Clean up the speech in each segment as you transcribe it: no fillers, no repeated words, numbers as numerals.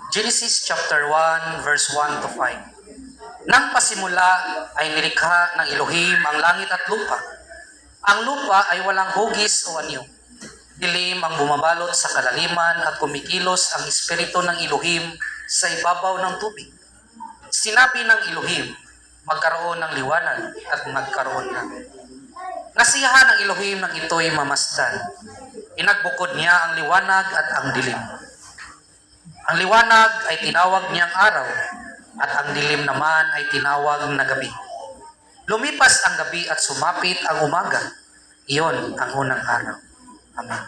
Genesis chapter 1 verse 1 to 5. Nang pasimula ay nilikha ng Elohim ang langit at lupa. Ang lupa ay walang hugis o anyo. Dilim ang bumabalot sa kalaliman at kumikilos ang espiritu ng Elohim sa ibabaw ng tubig. Sinabi ng Elohim, magkaroon ng liwanag at nagkaroon na. Nasiyahan ng Elohim ng ito'y mamasdan. Inagbukod niya ang liwanag at ang dilim. Ang liwanag ay tinawag niyang araw at ang dilim naman ay tinawag na gabi. Lumipas ang gabi at sumapit ang umaga. Iyon ang unang araw. Amen.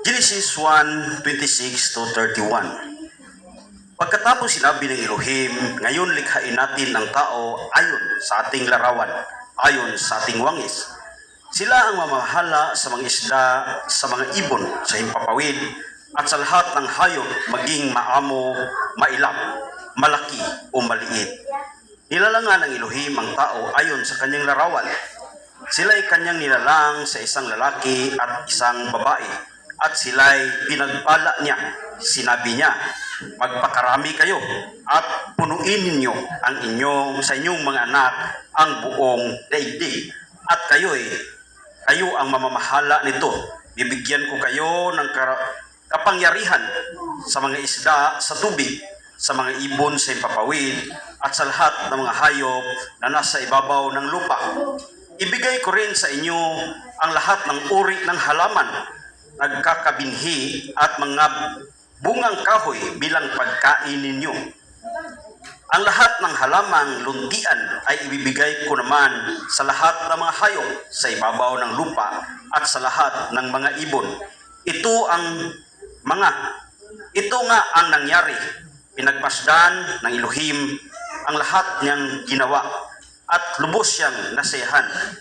Genesis 1:26 to 31. Pagkatapos sinabi ng Elohim, ngayon likhain natin ang tao ayon sa ating larawan, ayon sa ating wangis. Sila ang mamahala sa mga isda, sa mga ibon, sa himpapawid, at sa lahat ng hayop, maging maamo, mailap, malaki o maliit. Nilalangan ng Elohim ang tao ayon sa kanyang larawan. Sila ay kanyang nilalang sa isang lalaki at isang babae. At sila'y pinagpala niya. Sinabi niya, magpakarami kayo at punuin ninyo sa inyong mga anak ang buong daigdig. At kayo ang mamamahala nito. Bibigyan ko kayo ng kapangyarihan sa mga isda sa tubig, sa mga ibon sa himpapawid, at sa lahat ng mga hayop na nasa ibabaw ng lupa. Ibigay ko rin sa inyo ang lahat ng uri ng halaman, nagkakabinhi at mga bungang kahoy bilang pagkain ninyo. Ang lahat ng halamang luntian ay ibibigay ko naman sa lahat ng mga hayop sa ibabaw ng lupa at sa lahat ng mga ibon. Ito nga ang nangyari. Pinagmasdan ng Elohim ang lahat niyang ginawa at lubos siyang nasiyahan.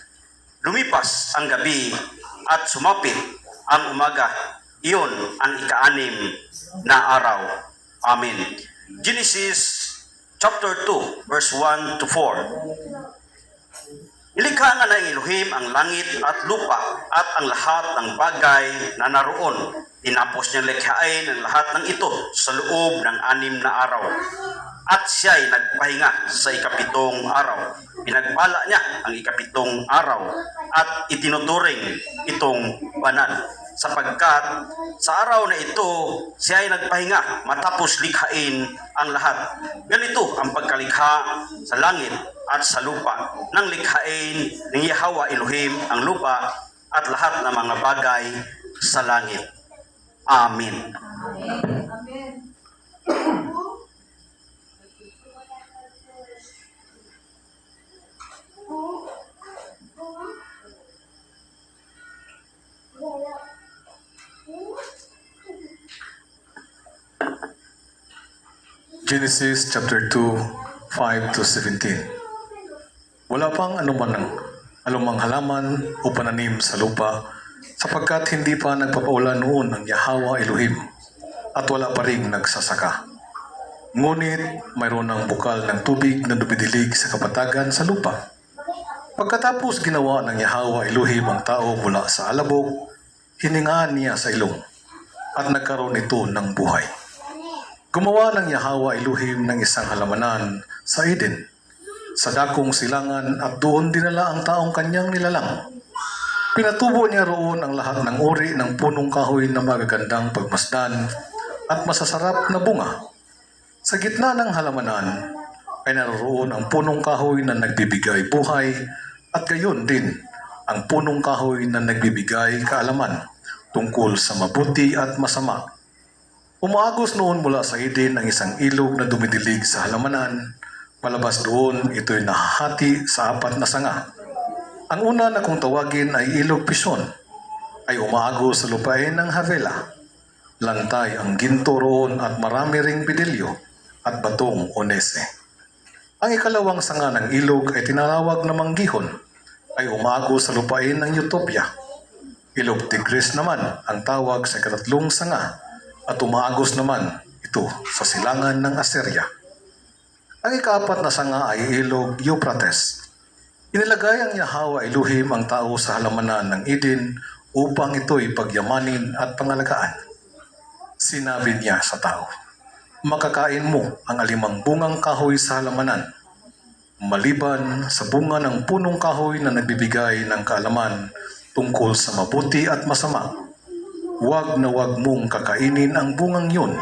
Lumipas ang gabi at sumapit ang umaga. Iyon ang ika-6 na araw. Amen. Genesis chapter 2 verse 1 to 4. Nilikha nga ng Elohim ang langit at lupa at ang lahat ng bagay na naroon. Tinapos niyang likhain ang lahat ng ito sa loob ng 6 na araw. At siya'y nagpahinga sa ikapitong araw. Pinagpala niya ang ikapitong araw at itinuturing itong banal. Sapagkat sa araw na ito, siya ay nagpahinga matapos likhain ang lahat. Ganito ang pagkalikha sa langit at sa lupa. Nang likhain ng Yahweh Elohim ang lupa at lahat ng mga bagay sa langit. Amen. Amen. Genesis chapter 2, 5 to 17. Wala pang anumang halaman o pananim sa lupa sapagkat hindi pa nagpapaulan noon ang Yahweh Elohim at wala pa ring nagsasaka. Ngunit mayroon ng bukal ng tubig na dumidilig sa kapatagan sa lupa. Pagkatapos ginawa ng Yahweh Elohim ang tao mula sa alabok, hiningaan niya sa ilong at nagkaroon ito ng buhay. Gumawa ng Yahweh Elohim ng isang halamanan sa Eden, sa dakong silangan at doon dinala ang taong kanyang nilalang. Pinatubo niya roon ang lahat ng uri ng punong kahoy na magagandang pagmasdan at masasarap na bunga. Sa gitna ng halamanan ay naroon ang punong kahoy na nagbibigay buhay at gayon din ang punong kahoy na nagbibigay kaalaman tungkol sa mabuti at masama. Umaagos noon mula sa Eden ang isang ilog na dumidilig sa halamanan. Palabas doon, ito'y nahahati sa 4 na sanga. Ang una na kung tawagin ay ilog Pison, ay umaagos sa lupain ng Havela. Lantay ang ginto roon at marami ring bidilyo at batong onese. Ang ikalawang sanga ng ilog ay tinatawag na Manggihon, ay umaagos sa lupain ng Utopia. Ilog Tigris naman ang tawag sa ikatlong sanga at umaagos naman ito sa silangan ng Assyria. Ang ikaapat na sanga ay ilog Euphrates. Inilagay ang Yahweh Elohim ang tao sa halamanan ng Eden upang ito'y pagyamanin at pangalagaan. Sinabi niya sa tao, makakain mo ang 5 bungang kahoy sa halamanan, maliban sa bunga ng punong kahoy na nagbibigay ng kaalaman tungkol sa mabuti at masama. Huwag na huwag mong kakainin ang bungang yun,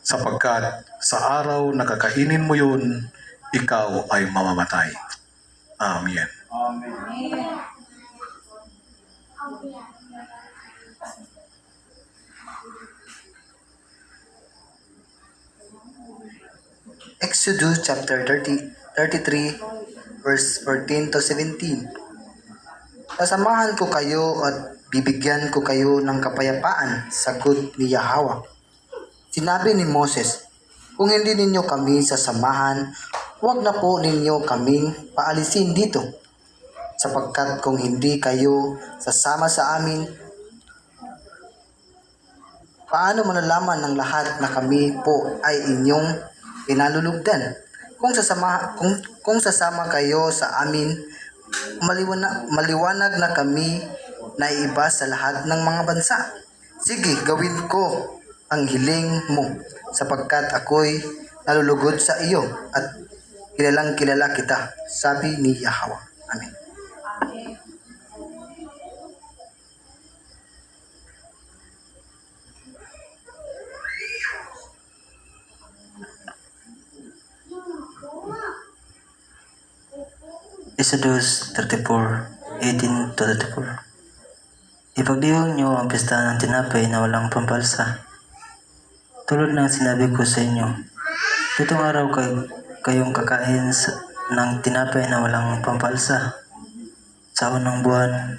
sapagkat sa araw na kakainin mo yun, ikaw ay mamamatay. Amen. Exodus chapter 33, verse 14 to 17. Sasamahan ko kayo at bibigyan ko kayo ng kapayapaan, sagot ni Yahweh. Sinabi ni Moses, kung hindi ninyo kami sasamahan, huwag na po ninyo kaming paalisin dito. Sapagkat kung hindi kayo sasama sa amin, paano malalaman ng lahat na kami po ay inyong pinalulugdan? Kung sasama kayo sa amin, maliwanag na kami na iba sa lahat ng mga bansa. Sige, gawin ko ang hiling mo, sapagkat ako'y nalulugod sa iyo at kilalang kilala kita, sabi ni Yahweh. Amen. Exodus 34:18 to 34. Ipagdiwang niyo ang pista ng tinapay na walang pampalsa. Tulad ng sinabi ko sa inyo, 7 araw kayong kakain ng tinapay na walang pampalsa sa unang buwan,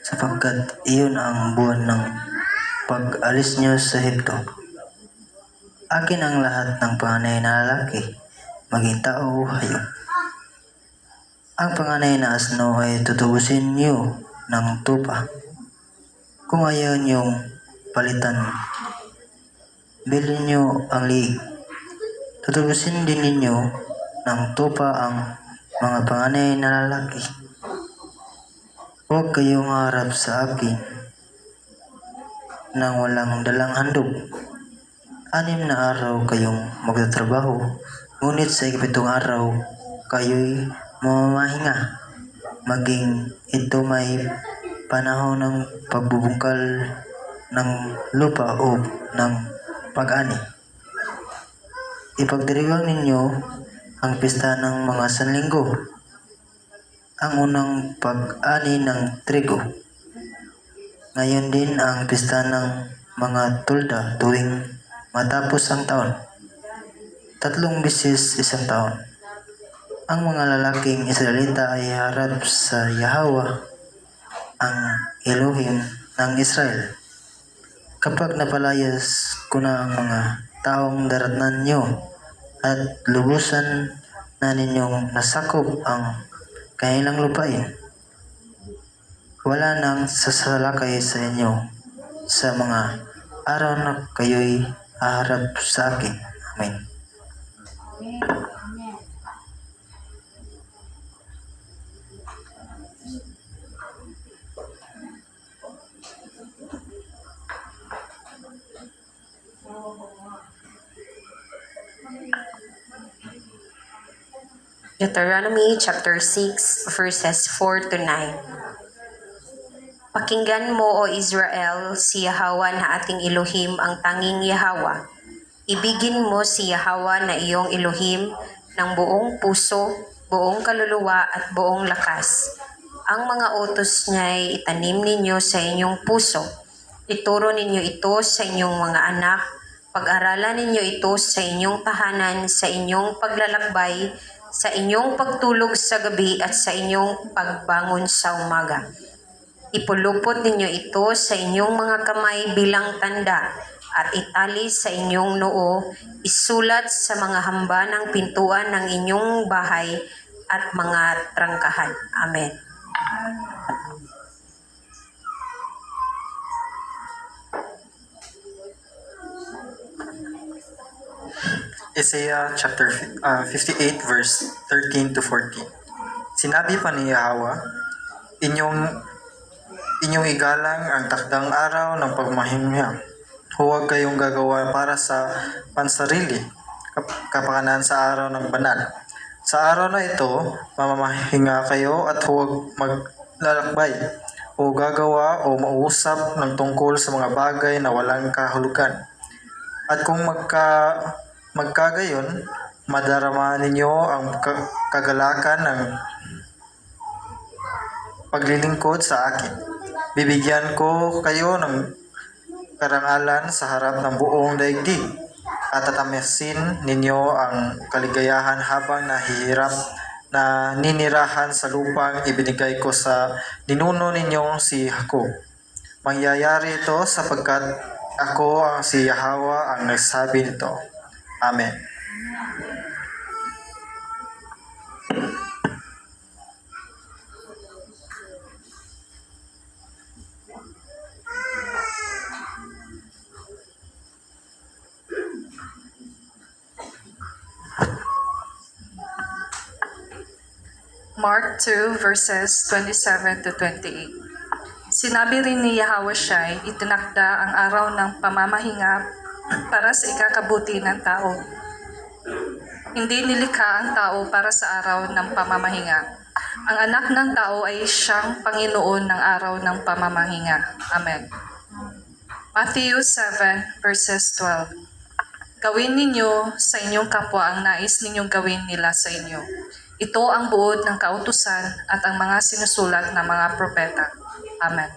sapagkat iyon ang buwan ng pag-alis niyo sa Ehipto. Akin ang lahat ng panganay na lalaki, maging tao o hayop. Ang panganay na asno ay tutubusin niyo ng tupa. Kung ayaw niyong palitan, bilhin niyo ang liig. Tutubusin din ninyo ng tupa ang mga panganay na lalaki. Huwag kayong harap sa akin nang walang dalang handog. 6 na araw kayong magtatrabaho, ngunit sa 7 araw kayo'y mamamahinga, maging ito may panahon ng pagbubungkal ng lupa o ng pag-ani. Ipagdiriwang ninyo ang pista ng mga sanlinggo, ang unang pag-ani ng trigo. Ngayon din ang pista ng mga tulda tuwing matapos ang taon, 3 beses isang taon. Ang mga lalaking Israelita ay harap sa Yahweh, ang Elohim ng Israel. Kapag napalayas ko na ang mga taong daratnan niyo at lubusan na ninyong nasakop ang kanilang lupain, wala nang sasalakay sa inyo sa mga araw na kayo'y haharap sa akin. Amen. Deuteronomy chapter 6 verses 4 to 9. Pakinggan mo, O Israel, si Yahweh na ating Elohim, ang tanging Yahweh. Ibigin mo si Yahweh na iyong Elohim ng buong puso, buong kaluluwa at buong lakas. Ang mga utos niya ay itanim ninyo sa inyong puso. Ituro ninyo ito sa inyong mga anak. Pag-aralan ninyo ito sa inyong tahanan, sa inyong paglalakbay, sa inyong pagtulog sa gabi at sa inyong pagbangon sa umaga. Ipulupot ninyo ito sa inyong mga kamay bilang tanda at itali sa inyong noo, isulat sa mga hamba ng pintuan ng inyong bahay at mga trangkahan. Amen. Isaiah chapter 58 verse 13 to 14. Sinabi pa ni Yahweh, inyong igalang ang takdang araw ng pagmahinga. Huwag kayong gagawa para sa pansarili, kapakanan sa araw ng banal. Sa araw na ito, mamamahinga kayo at huwag maglalakbay o gagawa o mausap ng tungkol sa mga bagay na walang kahulugan. At kung magkagayon, madarama ninyo ang kagalakan ng paglilingkod sa akin. Bibigyan ko kayo ng karangalan sa harap ng buong daigdig at tatamasin ninyo ang kaligayahan habang nahihirap na ninirahan sa lupang ibinigay ko sa ninuno ninyong si Jacob. Mangyayari ito sapagkat ako ang si Yahweh ang nagsabi nito. Amen. Mark 2 verses 27 to 28. Sinabi rin ni Yahawasyai, itinakda ang araw ng pamamahinga para sa ikakabuti ng tao. Hindi nilikha ang tao para sa araw ng pamamahinga. Ang anak ng tao ay siyang Panginoon ng araw ng pamamahinga. Amen. Matthew 7 verses 12. Gawin ninyo sa inyong kapwa ang nais ninyong gawin nila sa inyo. Ito ang buod ng kautusan at ang mga sinusulat ng mga propeta. Amen.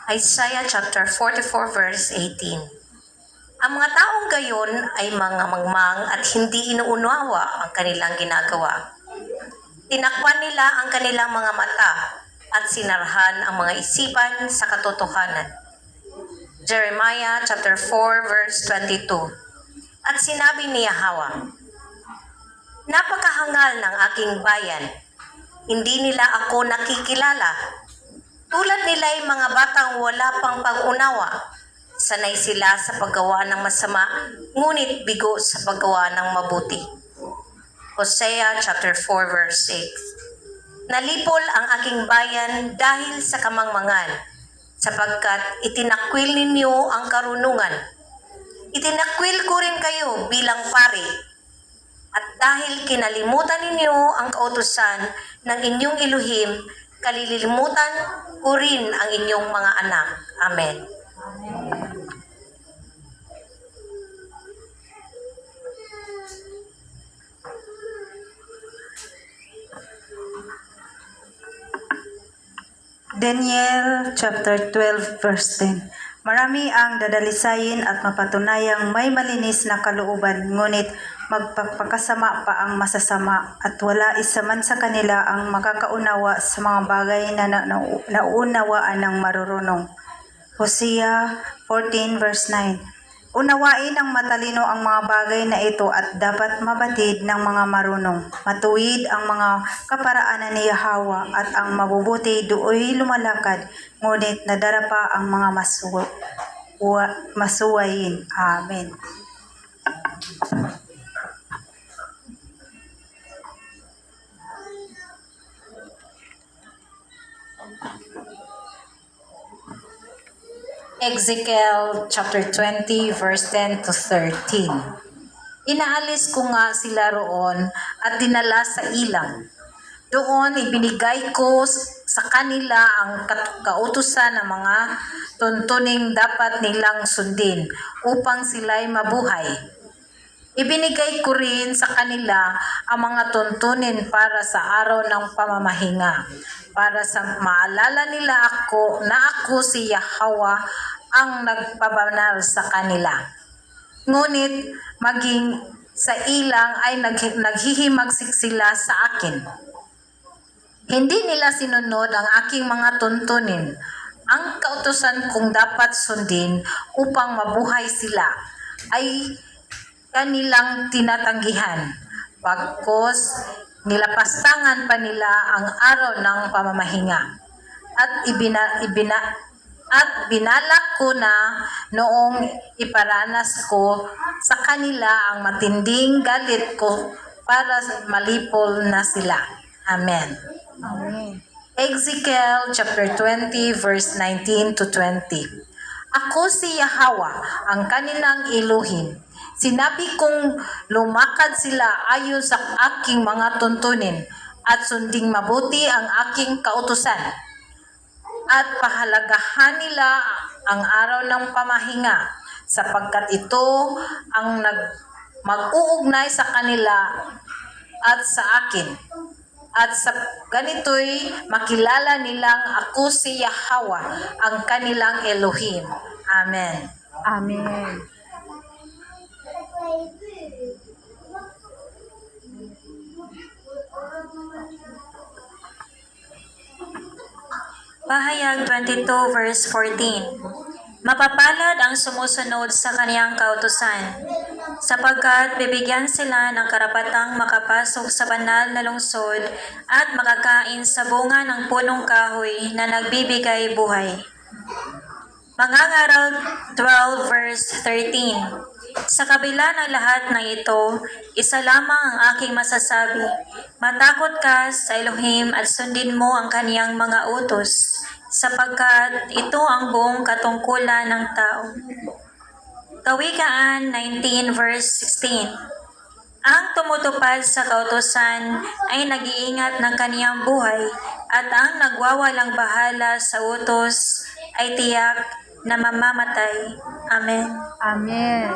Isaiah chapter 44 verse 18. Ang mga taong gayon ay mga mangmang at hindi inuunawa ang kanilang ginagawa. Tinakpan nila ang kanilang mga mata at sinarhan ang mga isipan sa katotohanan. Jeremiah chapter 4 verse 22. At sinabi ni Yahweh, napakahangal ng aking bayan, hindi nila ako nakikilala. Tulad nila ay mga batang wala pang pag-unawa. Sanay sila sa paggawa ng masama, ngunit bigo sa paggawa ng mabuti. Hosea chapter 4 verse 8. Nalipol ang aking bayan dahil sa kamangmangan, sapagkat itinakwil ninyo ang karunungan. Itinakwil ko rin kayo bilang pari. At dahil kinalimutan ninyo ang kautusan ng inyong Elohim, kalilimutan ko rin ang inyong mga anak. Amen. Daniel chapter 12 verse 10. Marami ang dadalisayin at mapatunayang may malinis na kalooban, ngunit magpapakasama pa ang masasama at wala isa man sa kanila ang makakaunawa sa mga bagay na nauunawaan ng marurunong. Hosea 14 verse 9. Unawain ng matalino ang mga bagay na ito at dapat mabatid ng mga marunong. Matuwid ang mga kaparaanan ni Yahweh at ang mabubuti dooy lumalakad, ngunit nadarapa ang mga masuwayin. Amen. Ezekiel chapter 20 verse 10 to 13. Inaalis ko nga sila roon at dinala sa ilang. Doon ibinigay ko sa kanila ang kautusan ng mga tuntuning dapat nilang sundin upang sila'y mabuhay. Ibinigay ko rin sa kanila ang mga tuntunin para sa araw ng pamamahinga, para sa maalala nila ako na ako si Yahweh ang nagpabanal sa kanila. Ngunit maging sa ilang ay naghihimagsik sila sa akin. Hindi nila sinunod ang aking mga tuntunin, ang kautusan kong dapat sundin upang mabuhay sila ay kanilang tinatanggihan. Bagkos, nilapastangan pa nila ang araw ng pamamahinga. At binalak ko na noong iparanas ko sa kanila ang matinding galit ko para malipol na sila. Amen. Ezekiel chapter 20 verse 19 to 20. Ako si Yahweh, ang kanilang Elohim. Sinabi kong lumakad sila ayon sa aking mga tuntunin at sunding mabuti ang aking kautusan. At pahalagahan nila ang araw ng pamahinga sapagkat ito ang mag-uugnay sa kanila at sa akin. At sa ganito'y makilala nilang ako si Yahweh, ang kanilang Elohim. Amen. Amen. Pahayag 22 verse 14. Mapapalad ang sumusunod sa kaniyang kautusan, sapagkat bibigyan sila ng karapatang makapasok sa banal na lungsod at makakain sa bunga ng punong kahoy na nagbibigay buhay. Mangangaral 12 verse 13. Sa kabila ng lahat ng ito, isa lamang ang aking masasabi. Matakot ka sa Elohim at sundin mo ang kaniyang mga utos, sapagkat ito ang buong katungkulan ng tao. Kawikaan 19 verse 16. Ang tumutupad sa kautusan ay nag-iingat ng kaniyang buhay, at ang nagwawalang bahala sa utos ay tiyak na mamamatay. Amen. Amen.